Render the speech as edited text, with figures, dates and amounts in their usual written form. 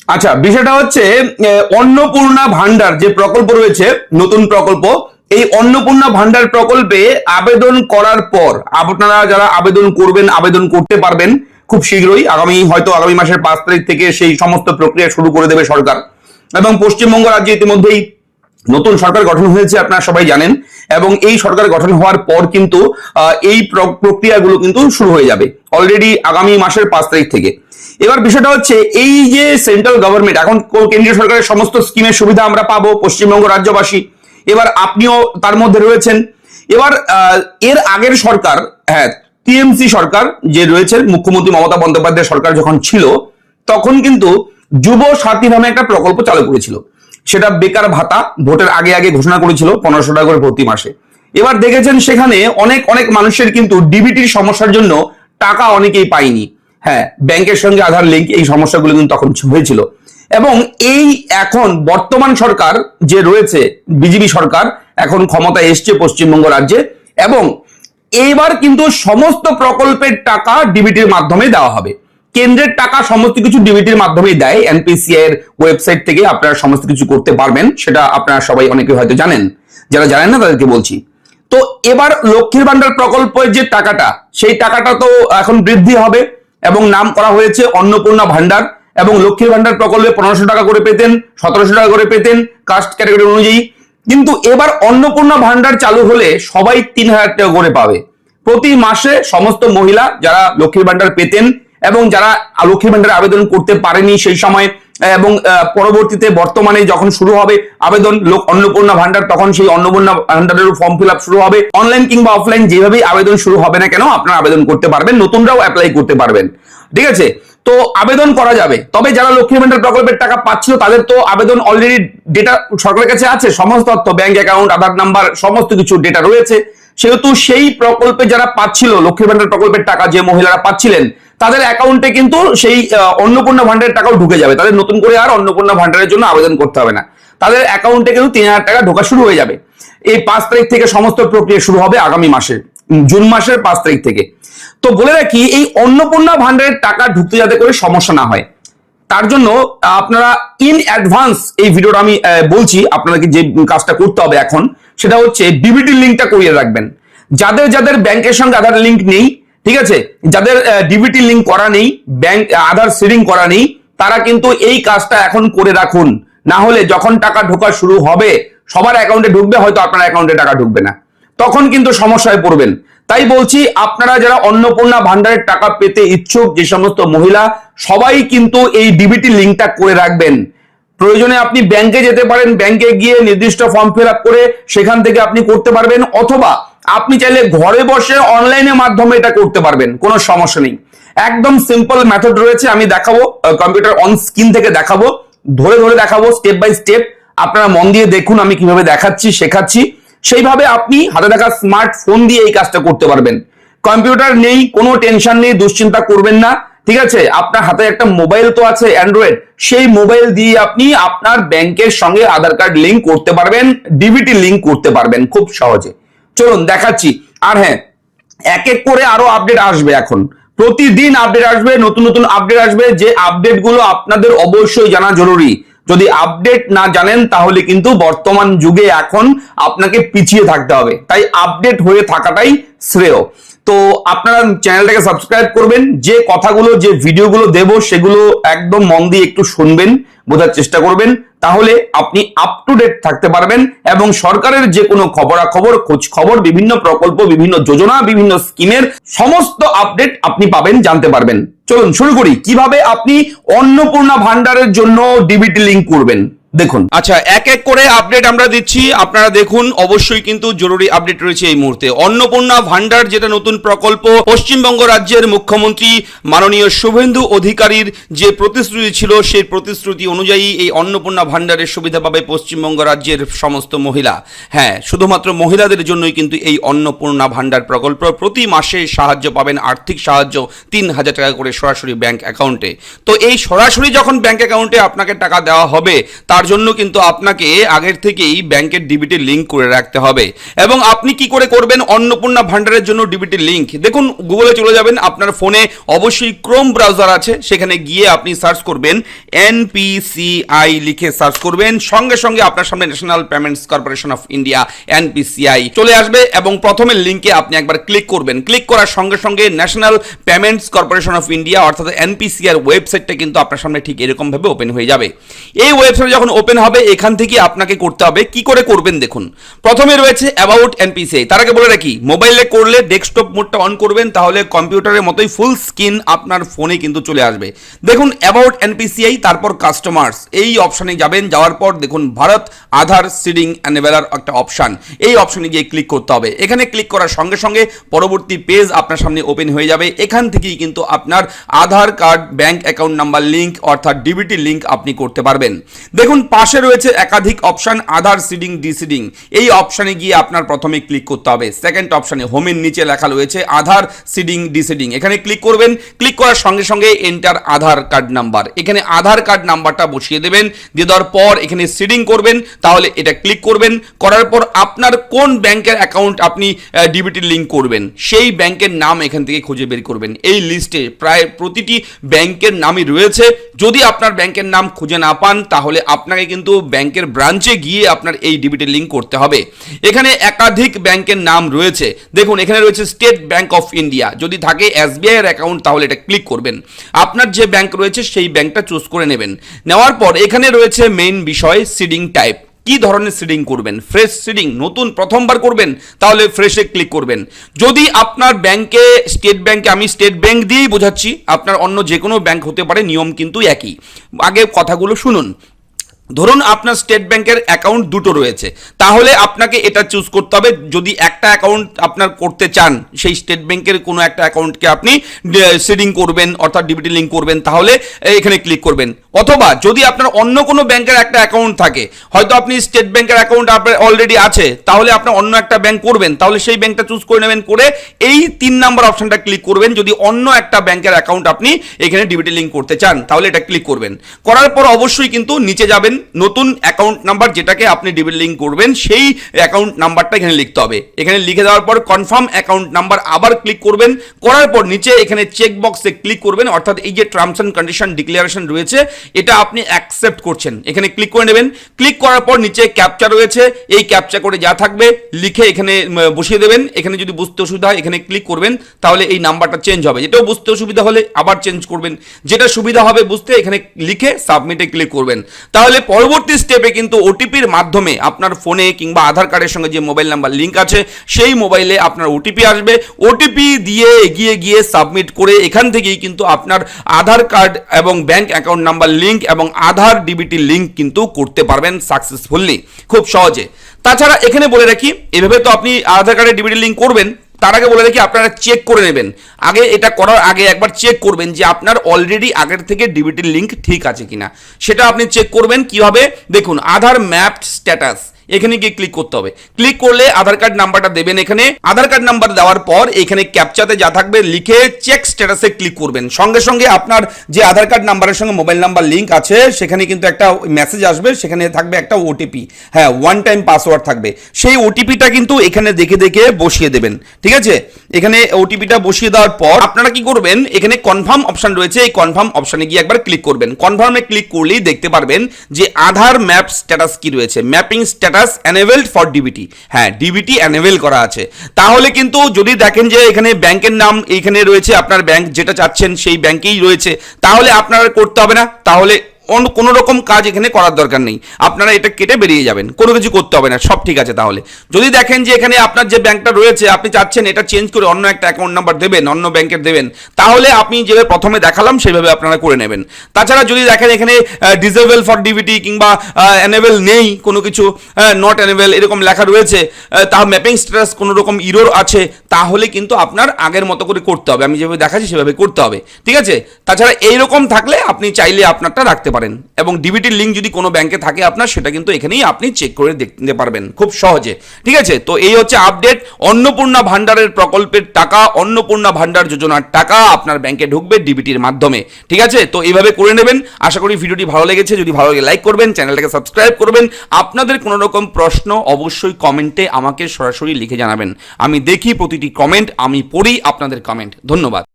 আচ্ছা, বিষয়টা হচ্ছে অন্নপূর্ণা ভান্ডার যে প্রকল্প রয়েছে, নতুন প্রকল্প, এই অন্নপূর্ণা ভান্ডার প্রকল্পে আবেদন করার পর আপনারা যারা আবেদন করবেন, আবেদন করতে পারবেন খুব শীঘ্রই। হয়তো আগামী মাসের 5 তারিখ থেকে সেই সমস্ত প্রক্রিয়া শুরু করে দেবে সরকার। এবং পশ্চিমবঙ্গ রাজ্যে ইতিমধ্যেই নতুন সরকার গঠন হয়েছে, আপনারা সবাই জানেন। এবং এই সরকার গঠন হওয়ার পর কিন্তু এই প্রক্রিয়াগুলো কিন্তু শুরু হয়ে যাবে অলরেডি আগামী মাসের 5 তারিখ থেকে। এবার বিষয়টা হচ্ছে এই যে সেন্ট্রাল গভর্নমেন্ট, এখন কেন্দ্রীয় সরকারের সমস্ত স্কিমের সুবিধা আমরা পাবো পশ্চিমবঙ্গ রাজ্যবাসী, এবার আপনিও তার মধ্যে রয়েছেন। এবার এর আগের সরকার, হ্যাঁ, টিএমসি সরকার যে রয়েছে, মুখ্যমন্ত্রী মমতা বন্দ্যোপাধ্যায় সরকার যখন ছিল, তখন কিন্তু যুব সাথী নামে একটা প্রকল্প চালু করেছিল। সেটা বেকার ভাতা ভোটের আগে আগে ঘোষণা করেছিল 1500 টাকা করে প্রতি মাসে। এবার দেখেছেন সেখানে অনেক অনেক মানুষের কিন্তু ডিবিটির সমস্যার জন্য টাকা অনেকেই পায়নি। হ্যাঁ, ব্যাংকের সঙ্গে আধার লিঙ্ক, এই সমস্যাগুলো কিন্তু তখন হয়েছিল। এবং এই এখন বর্তমান সরকার যে রয়েছে, বিজেপি সরকার এখন ক্ষমতায় এসছে পশ্চিমবঙ্গ রাজ্যে, এবং এইবার কিন্তু সমস্ত প্রকল্পের টাকা ডিবিটির মাধ্যমে দেওয়া হবে। কেন্দ্রের টাকা সমস্ত কিছু ডিবিটির মাধ্যমেই দেয়। এনপিসিআই এর ওয়েবসাইট থেকে আপনারা সমস্ত কিছু করতে পারবেন, সেটা আপনারা সবাই অনেকে হয়তো জানেন, যারা জানেন না তাদেরকে বলছি। তো এবার লক্ষ্মীর ভান্ডার প্রকল্পের যে টাকাটা, সেই টাকাটা তো এখন বৃদ্ধি হবে এবং নাম করা হয়েছে অন্নপূর্ণা ভান্ডার। এবং লক্ষ্মীর ভান্ডার প্রকল্পে 1500 টাকা করে পেতেন, 1700 টাকা করে পেতেন কাস্ট ক্যাটাগরি অনুযায়ী। কিন্তু এবার অন্নপূর্ণা ভান্ডার চালু হলে সবাই 3000 টাকা করে পাবে প্রতি মাসে। সমস্ত মহিলা যারা লক্ষ্মীর ভান্ডার পেতেন এবং যারা লক্ষ্মীর ভান্ডারে আবেদন করতে পারেনি সেই সময়, এবং পরবর্তীতে বর্তমানে যখন শুরু হবে আবেদন অন্নপূর্ণা ভান্ডার, তখন সেই অন্নপূর্ণা ভান্ডারের ফর্ম ফিল আপ শুরু হবে। অনলাইন কিংবা অফলাইন যেভাবেই আবেদন শুরু হবে না কেন, আপনারা আবেদন করতে পারবেন, নতুনরাও অ্যাপ্লাই করতে পারবেন। ঠিক আছে, তো আবেদন করা যাবে। তবে যারা লক্ষ্মীর ভান্ডার প্রকল্পের টাকা পাচ্ছিল তাদের তো আবেদন অলরেডি ডেটা সরকারের কাছে আছে, সমস্ত তথ্য, ব্যাংক অ্যাকাউন্ট, আধার নাম্বার, সমস্ত কিছু ডেটা রয়েছে। সেহেতু সেই প্রকল্পে যারা পাচ্ছিল লক্ষ্মীর ভান্ডার প্রকল্পের টাকা, যে মহিলারা পাচ্ছিলেন, তাদের অ্যাকাউন্টে কিন্তু সেই অন্নপূর্ণা ভান্ডারের টাকাও ঢুকে যাবে। তাদের নতুন করে আর অন্নপূর্ণা ভান্ডারের জন্য আবেদন করতে হবে না, তাদের অ্যাকাউন্টে কিন্তু 3000 টাকা ঢোকা শুরু হয়ে যাবে। এই 5 তারিখ থেকে সমস্ত প্রক্রিয়া শুরু হবে, আগামী মাসের জুন মাসের 5 তারিখ থেকে। তো বলে রাখি, এই অন্নপূর্ণা ভান্ডারের টাকা ঢুকতে যাতে করে সমস্যা না হয়, তার জন্য আপনারা ইন অ্যাডভান্স এই ভিডিওটা আমি বলছি আপনাদেরকে যে কাজটা করতে হবে এখন, সেটা হচ্ছে ডিবিটি লিঙ্কটা করিয়ে রাখবেন। যাদের যাদের ব্যাংকের সঙ্গে আধার লিঙ্ক নেই, ঠিক আছে, যাদের ডিবিটি লিঙ্ক করা নেই, ব্যাংক আধার সিডিং করা নেই, তারা কিন্তু এই কাজটা এখন করে রাখুন। না হলে যখন টাকা ঢোকা শুরু হবে, সবার অ্যাকাউন্টে ঢুকবে, হয়তো আপনার অ্যাকাউন্টে টাকা ঢুকবে না, তখন কিন্তু সমস্যায় পড়বেন। তাই বলছি, আপনারা যারা অন্নপূর্ণা ভান্ডারের টাকা পেতে ইচ্ছুক, যে সমস্ত মহিলা, সবাই কিন্তু এই ডিবিটি লিঙ্কটা করে রাখবেন। প্রয়োজনে আপনি ব্যাংকে যেতে পারেন, ব্যাংকে গিয়ে নির্দিষ্ট ফর্ম ফিল আপ করে সেখান থেকে আপনি করতে পারবেন, অথবা আপনি চাইলে ঘরে বসে অনলাইনের মাধ্যমে এটা করতে পারবেন, কোনো সমস্যা নেই। একদম সিম্পল মেথড রয়েছে, আমি দেখাবো, কম্পিউটার অন স্ক্রিন থেকে দেখাবো, ধরে ধরে দেখাবো, স্টেপ বাই স্টেপ। আপনারা মন দিয়ে দেখুন আমি কিভাবে দেখাচ্ছি, শেখাচ্ছি। সেইভাবে আপনি হাতে থাকা স্মার্টফোন দিয়ে এই কাজটা করতে পারবেন। কম্পিউটার নেই, কোনো টেনশন নেই, দুশ্চিন্তা করবেন না, ঠিক আছে। আপনার হাতে একটা মোবাইল তো আছে, অ্যান্ড্রয়েড, সেই মোবাইল দিয়ে আপনি আপনার ব্যাংকের সঙ্গে আধার কার্ড লিঙ্ক করতে পারবেন, ডিবিটি লিঙ্ক করতে পারবেন খুব সহজে। চলুন দেখাচ্ছি। আর হ্যাঁ, এক এক করে আরো আপডেট আসবে, এখন প্রতিদিন আপডেট আসবে, নতুন নতুন আপডেট আসবে। যে আপডেট গুলো আপনাদের অবশ্যই জানা জরুরি। যদি আপডেট না জানেন তাহলে কিন্তু বর্তমান যুগে এখন আপনাকে পিছিয়ে থাকতে হবে। তাই আপডেট হয়ে থাকাটাই শ্রেয়। তো আপনারা চ্যানেলটাকে সাবস্ক্রাইব করবেন, যে কথাগুলো, যে ভিডিওগুলো দেব সেগুলো একদম মন দিয়ে একটু শুনবেন, বোঝার চেষ্টা করবেন, তাহলে আপনি আপ টু ডেট থাকতে পারবেন এবং সরকারের যে কোনো খবরাখবর, খোঁজ খবর, বিভিন্ন প্রকল্প, বিভিন্ন যোজনা, বিভিন্ন স্কিমের সমস্ত আপডেট আপনি পাবেন, জানতে পারবেন। চলুন শুরু করি কিভাবে আপনি অন্নপূর্ণা ভান্ডারের জন্য ডিবিটি লিঙ্ক করবেন। দেখুন, আচ্ছা, এক এক করে আপডেট আমরা দিচ্ছি, আপনারা দেখুন। অবশ্যই কিন্তু জরুরি আপডেট রয়েছে এই মুহূর্তে। অন্নপূর্ণা ভান্ডার যেটা নতুন প্রকল্প, পশ্চিমবঙ্গ রাজ্যের মুখ্যমন্ত্রী মাননীয় শুভেন্দু অধিকারীর যে প্রতিশ্রুতি ছিল, সেই প্রতিশ্রুতি অনুযায়ী এই অন্নপূর্ণা ভান্ডারের সুবিধা পাবে পশ্চিমবঙ্গ রাজ্যের সমস্ত মহিলা। হ্যাঁ, শুধুমাত্র মহিলাদের জন্যই কিন্তু এই অন্নপূর্ণা ভান্ডার প্রকল্প। প্রতি মাসে সাহায্য পাবেন, আর্থিক সাহায্য 3000 টাকা করে সরাসরি ব্যাংক অ্যাকাউন্টে। তো এই সরাসরি যখন ব্যাংক অ্যাকাউন্টে আপনাকে টাকা দেওয়া হবে, তার জন্য কিন্তু আপনাকে আগের থেকেই ব্যাংকের ডিবিটি লিঙ্ক করে রাখতে হবে। এবং আপনি কি করে করবেন অন্নপূর্ণা ভান্ডারের জন্য ডিবিটি লিঙ্ক? দেখুন, গুগলে চলে যাবেন, আপনার ফোনে অবশ্যই ক্রোম ব্রাউজার আছে, সেখানে গিয়ে আপনি সার্চ করবেন এনপিসিআই লিখে সার্চ করবেন, সঙ্গে সঙ্গে আপনার সামনে national payments corporation of India NPCI চলে আসবে এবং প্রথমের লিঙ্কে আপনি একবার ক্লিক করবেন। ক্লিক করার সঙ্গে সঙ্গে national payments corporation of India অর্থাৎ এনপিসিআর ওয়েবসাইটটা কিন্তু আপনার সামনে ঠিক এরকম ভাবে ওপেন হয়ে যাবে। এই ওয়েবসাইট যখন ওপেন হবে, এখান থেকে আপনাকে করতে হবে, কি করে করবেন দেখুন। প্রথমে রয়েছে অ্যাবাউট এনপিসিআই। তার আগে বলে রাখি, মোবাইলে করলে ডেস্কটপ মোডটা অন করবেন, তাহলে কম্পিউটারের মতোই ফুল স্ক্রিন আপনার ফোনে কিন্তু চলে আসবে। দেখুন অ্যাবাউট এনপিসিআই, তারপর কাস্টমার্স, এই অপশনে যাবেন। যাওয়ার পর দেখুন ভারত আধার সিডিং অ্যানেবেলার একটা অপশন, এই অপশনে গিয়ে ক্লিক করতে হবে। এখানে ক্লিক করার সঙ্গে সঙ্গে পরবর্তী পেজ আপনার সামনে ওপেন হয়ে যাবে। এখান থেকেই কিন্তু আপনার Aadhaar card, bank account number link অর্থাৎ ডিবিটি লিঙ্ক আপনি করতে পারবেন। দেখুন পাশে রয়েছে একাধিক অপশন, আধার সিডিং, ডিসিডিং, এই অপশনে গিয়ে আপনার প্রথমে ক্লিক করতে হবে। সেকেন্ড অপশনে হোমের নিচে লেখা রয়েছে আধার সিডিং, ডিসিডিং, এখানে ক্লিক করবেন। ক্লিক করার সঙ্গে সঙ্গে এন্টার আধার কার্ড নাম্বার, এখানে আধার কার্ড নাম্বারটা বসিয়ে দেবেন। দিয়ে দেওয়ার পর এখানে সিডিং করবেন, তাহলে এটা ক্লিক করবেন। করার পর আপনার কোন ব্যাংকের অ্যাকাউন্ট আপনি ডিবিটি লিঙ্ক করবেন, সেই ব্যাংকের নাম এখান থেকে খুঁজে বের করবেন। এই লিস্টে প্রায় প্রতিটি ব্যাংকের নামই রয়েছে। যদি আপনার ব্যাংকের নাম খুঁজে না পান, তাহলে আপনাকে কিন্তু ব্যাংকের ব্রাঞ্চে গিয়ে আপনার এই ডিবিটি লিঙ্ক করতে হবে। এখানে একাধিক ব্যাংকের নাম রয়েছে। দেখুন এখানে রয়েছে স্টেট ব্যাংক অফ ইন্ডিয়া, যদি থাকে এসবিআই এর অ্যাকাউন্ট তাহলে এটা ক্লিক করবেন। আপনার যে ব্যাংক রয়েছে সেই ব্যাংকটা চুজ করে নেবেন। নেওয়ার পর এখানে রয়েছে মেইন বিষয় সিডিং টাইপ, কি ধরনের সিডিং করবেন। ফ্রেশ সিডিং, নতুন প্রথমবার করবেন, তাহলে ফ্রেশে ক্লিক করবেন। যদি আপনার ব্যাংকে স্টেট ব্যাংকে, আমি স্টেট ব্যাংক দিয়েই বোঝাচ্ছি, আপনার অন্য যে কোনো ব্যাংক হতে পারে, নিয়ম কিন্তু একই। আগে কথাগুলো শুনুন। ধরুন আপনার স্টেট ব্যাংকের অ্যাকাউন্ট দুটো রয়েছে, তাহলে আপনাকে এটা চুজ করতে হবে। যদি একটা অ্যাকাউন্ট আপনার করতে চান, সেই স্টেট ব্যাংকের কোনো একটা অ্যাকাউন্টকে আপনি সিডিং করবেন অর্থাৎ ডিবিটি লিঙ্ক করবেন, তাহলে এখানে ক্লিক করবেন। অথবা যদি আপনার অন্য কোনো ব্যাংকের একটা অ্যাকাউন্ট থাকে, হয়তো আপনি স্টেট ব্যাংকের অ্যাকাউন্ট আপনার অলরেডি আছে, তাহলে আপনার অন্য একটা ব্যাংক করবেন, তাহলে সেই ব্যাংকটা চুজ করে নেবেন, করে এই 3 নাম্বার অপশনটা ক্লিক করবেন। যদি অন্য একটা ব্যাংকের অ্যাকাউন্ট আপনি এখানে ডিবিটি লিঙ্ক করতে চান, তাহলে এটা ক্লিক করবেন। করার পর অবশ্যই কিন্তু নিচে যাবেন, নতুন অ্যাকাউন্ট নাম্বার যেটাকে আপনি ডিবিটি লিঙ্ক করবেন, সেই অ্যাকাউন্ট নাম্বারটা এখানে লিখতে হবে। এখানে লিখে দেওয়ার পর কনফার্ম অ্যাকাউন্ট নাম্বার আবার ক্লিক করবেন। করার পর নিচে এখানে চেক বক্সে ক্লিক করবেন, অর্থাৎ এই যে টার্মস এন্ড কন্ডিশন ডিক্লারেশন রয়েছে, এটা আপনি অ্যাকসেপ্ট করছেন, এখানে ক্লিক করে নেবেন। ক্লিক করার পর নিচে ক্যাপচা রয়েছে, এই ক্যাপচা করে যা থাকবে লিখে এখানে বসিয়ে দেবেন। এখানে যদি বুঝতে অসুবিধা হয় এখানে ক্লিক করবেন, তাহলে এই নাম্বারটা চেঞ্জ হবে। যেটাও বুঝতে অসুবিধা হলে আবার চেঞ্জ করবেন, যেটা সুবিধা হবে বুঝতে এখানে লিখে সাবমিটে ক্লিক করবেন। তাহলে পরবর্তী স্টেপে কিন্তু ওটিপির মাধ্যমে আপনার ফোনে কিংবা আধার কার্ডের সঙ্গে যে মোবাইল নাম্বার লিঙ্ক আছে, সেই মোবাইলে আপনার ওটিপি আসবে। ওটিপি দিয়ে এগিয়ে গিয়ে সাবমিট করে এখান থেকেই কিন্তু আপনার আধার কার্ড এবং ব্যাংক অ্যাকাউন্ট নাম্বার লিঙ্ক এবং আধার ডিবিটি লিঙ্ক কিন্তু করতে পারবেন সাকসেসফুলি, খুব সহজে। তাছাড়া এখানে বলে রাখি, এভাবে তো আপনি আধার কার্ডের ডিবিটি লিঙ্ক করবেন, তার আগে বলে রাখি আপনারা চেক করে নেবেন। আগে এটা করার আগে একবার চেক করবেন যে আপনার অলরেডি আগের থেকে ডিবিটি লিঙ্ক ঠিক আছে কিনা, সেটা আপনি চেক করবেন। কিভাবে দেখুন, আধার ম্যাপড স্ট্যাটাস, এখানে গিয়ে ক্লিক করতে হবে। ক্লিক করলে আধার কার্ড নাম্বারটা দেবেন। এখানে আধার কার্ড নাম্বার দেওয়ার পর এখানে ক্যাপচাতে যা থাকবে লিখে চেক স্ট্যাটাসে ক্লিক করবেন। সঙ্গে সঙ্গে আপনার যে আধার কার্ড নাম্বারের সঙ্গে মোবাইল নাম্বার লিঙ্ক আছে, সেখানে কিন্তু একটা মেসেজ আসবে, সেখানে থাকবে একটা ওটিপি, হ্যাঁ, ওয়ান টাইম পাসওয়ার্ড থাকবে। সেই ওটিপিটা কিন্তু এখানে দেখে দেখে বসিয়ে দেবেন, ঠিক আছে। এখানে ওটিপিটা বসিয়ে দেওয়ার পর আপনারা কি করবেন, এখানে কনফার্ম অপশন রয়েছে, এই কনফার্ম অপশনে গিয়ে একবার ক্লিক করবেন। কনফার্মে ক্লিক করলেই দেখতে পারবেন যে আধার ম্যাপ স্ট্যাটাস কি রয়েছে, mapping status enabled for DBT, হ্যাঁ ডিবিটি এনেবল করা আছে। তাহলে কিন্তু যদি দেখেন যে এখানে ব্যাংকের নাম এইখানে রয়েছে, আপনার ব্যাংক যেটা চাচ্ছেন সেই ব্যাংকেই রয়েছে, তাহলে আপনার করতে হবে না, তাহলে কোনো রকম কাজ এখানে করার দরকার নেই, আপনারা এটা কেটে বেরিয়ে যাবেন, কোনো কিছু করতে হবে না, সব ঠিক আছে। তাহলে যদি দেখেন যে এখানে আপনার যে ব্যাংকটা রয়েছে আপনি চাচ্ছেন এটা চেঞ্জ করে অন্য একটা অ্যাকাউন্ট নাম্বার দেবেন, অন্য ব্যাংকের দেবেন, তাহলে আপনি যেভাবে প্রথমে দেখালাম সেভাবে আপনারা করে নেবেন। তাছাড়া যদি দেখেন এখানে ডিসেবল ফর ডিবিটি কিংবা এনেবল নেই, কোনো কিছু নট এনেবল এরকম লেখা রয়েছে, তা ম্যাপিং স্ট্যাটাস কোনো রকম ইরর আছে, তাহলে কিন্তু আপনার আগের মতো করে করতে হবে, আমি যেভাবে দেখাচ্ছি সেভাবে করতে হবে, ঠিক আছে। তাছাড়া এইরকম থাকলে আপনি চাইলে আপনারটা রাখতে পারেন। পারেন। এবং ডিবিটির লিঙ্ক যদি কোনো ব্যাংকে থাকে আপনার, সেটা কিন্তু এখানেই আপনি চেক করে দেখতে পারবেন খুব সহজে। ঠিক আছে, তো এই হচ্ছে আপডেট। অন্নপূর্ণা ভান্ডারের প্রকল্পের টাকা, অন্নপূর্ণা ভান্ডার যোজনার টাকা আপনার ব্যাংকে ঢুকবে ডিবিটির মাধ্যমে। ঠিক আছে, তো এইভাবে করে নেবেন। আশা করি ভিডিওটি ভালো লেগেছে। যদি ভালো লাগে লাইক করবেন, চ্যানেলটাকে সাবস্ক্রাইব করবেন। আপনাদের কোনো রকম প্রশ্ন অবশ্যই কমেন্টে আমাকে সরাসরি লিখে জানাবেন। আমি দেখি প্রতিটি কমেন্ট, আমি পড়ি আপনাদের কমেন্ট। ধন্যবাদ।